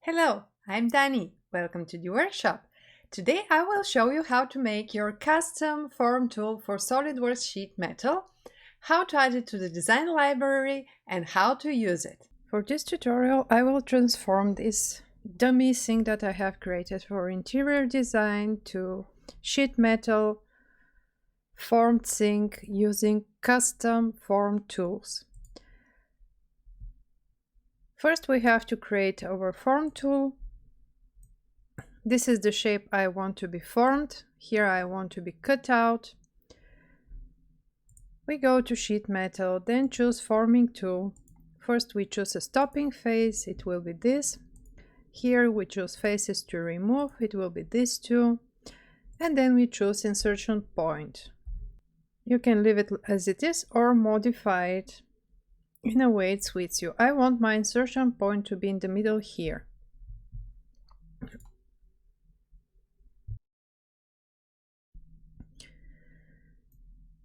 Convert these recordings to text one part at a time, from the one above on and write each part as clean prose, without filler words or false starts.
Hello, I'm Dani. Welcome to the workshop. Today I will show you how to make your custom form tool for SolidWorks Sheet Metal, how to add it to the design library, and how to use it. For this tutorial, I will transform this dummy thing that I have created for interior design to sheet metal formed sink using custom form tools. First, we have to create our form tool. This is the shape I want to be formed. Here I want to be cut out. We go to sheet metal, then choose forming tool. First we choose a stopping face, it will be this. Here we choose faces to remove, it will be these two. And then we choose insertion point. You can leave it as it is or modify it in a way it suits you. I want my insertion point to be in the middle here.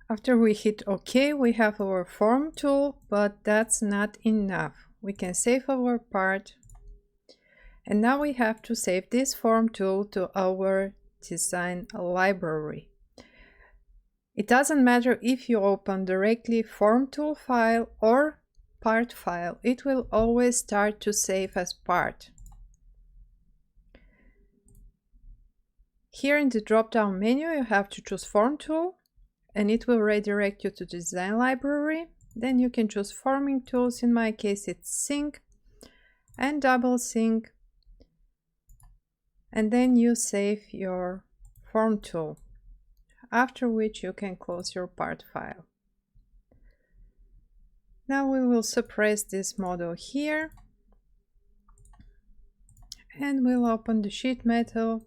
After we hit OK, we have our form tool, but that's not enough. We can save our part. And now we have to save this form tool to our design library. It doesn't matter if you open directly form tool file or part file, it will always start to save as part. Here in the drop-down menu you have to choose form tool and it will redirect you to the design library. Then you can choose forming tools, in my case it's sink and double sink, and then you save your form tool, after which you can close your part file. Now we will suppress this model here and we'll open the sheet metal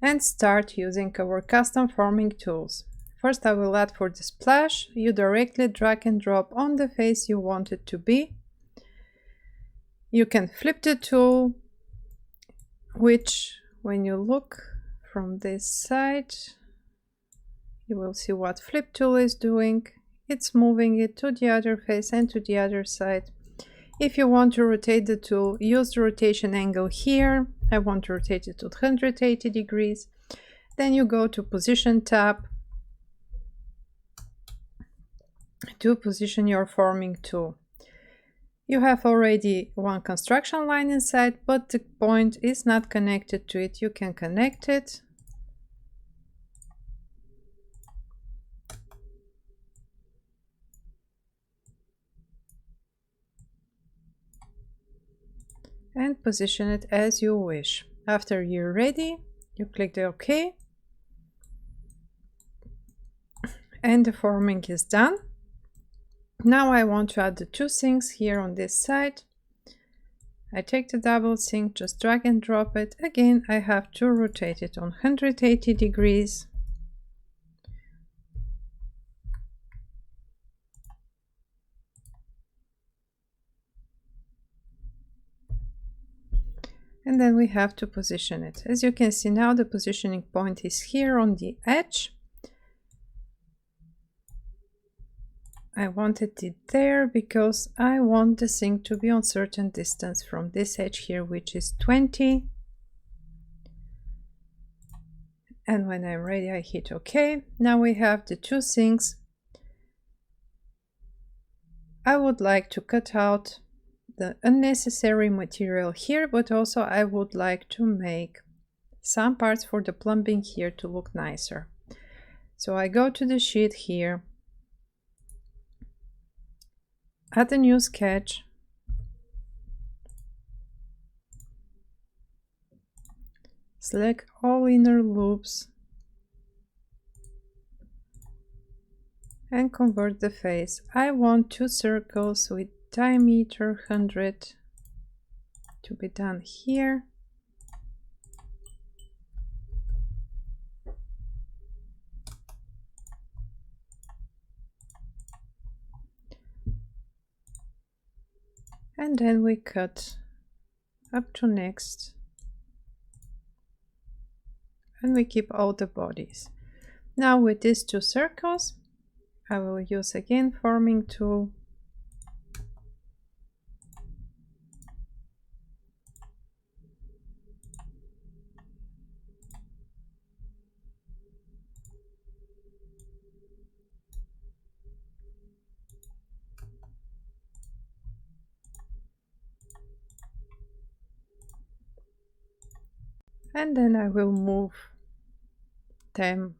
and start using our custom forming tools. First I will add for the splash. You directly drag and drop on the face you want it to be. You can flip the tool, which when you look from this side you will see what flip tool is doing. It's moving it to the other face and to the other side. If you want to rotate the tool, use the rotation angle here. I want to rotate it to 180 degrees. Then you go to position tab to position your forming tool. You have already one construction line inside, but the point is not connected to it. You can connect it. And position it as you wish. After you're ready, you click the OK. And the forming is done. Now I want to add the two sinks here on this side. I take the double sink, just drag and drop it. Again, I have to rotate it on 180 degrees. And then we have to position it. As you can see now, the positioning point is here on the edge. I wanted it there because I want the sink to be on certain distance from this edge here, which is 20. And when I'm ready, I hit OK. Now we have the two sinks. I would like to cut out the unnecessary material here, but also I would like to make some parts for the plumbing here to look nicer. So I go to the sheet here, add a new sketch, select all inner loops and convert the face. I want two circles with diameter 100 to be done here. And then we cut up to next and we keep all the bodies. Now with these two circles I will use again forming tool and then I will move them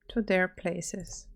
to their places.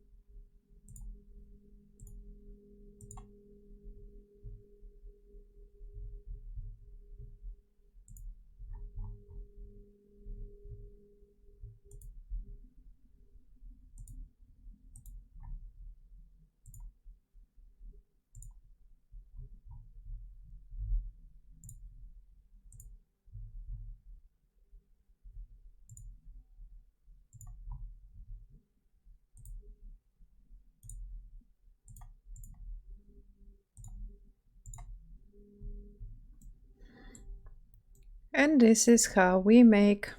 And this is how we make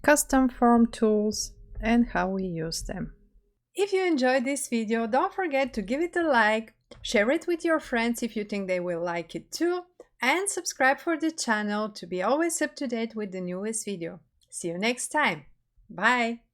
custom form tools and how we use them. If you enjoyed this video, don't forget to give it a like, share it with your friends if you think they will like it too, and subscribe for the channel to be always up to date with the newest video. See you next time. Bye!